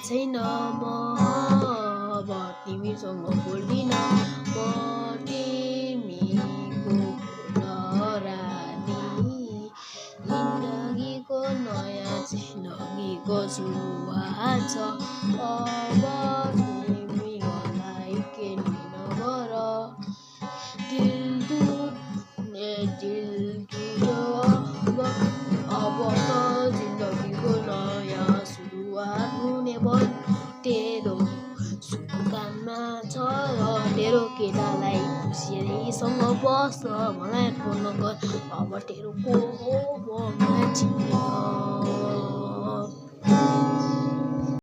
छैन म अब तिमीसँग बोल्दिन म तिमीको रानी जिन्दगीको नयाँ जिन्दगीको सुरुवात छ अब तिमी मलाई के नगर दिल अब त जिन्दगीको नयाँ सुरुवात हुने भयो तेरो शुभकामना छ र तेरो केटालाई खुसीसँग बस मलाई फोन गर अब तेरो को हो म चिन्दिन।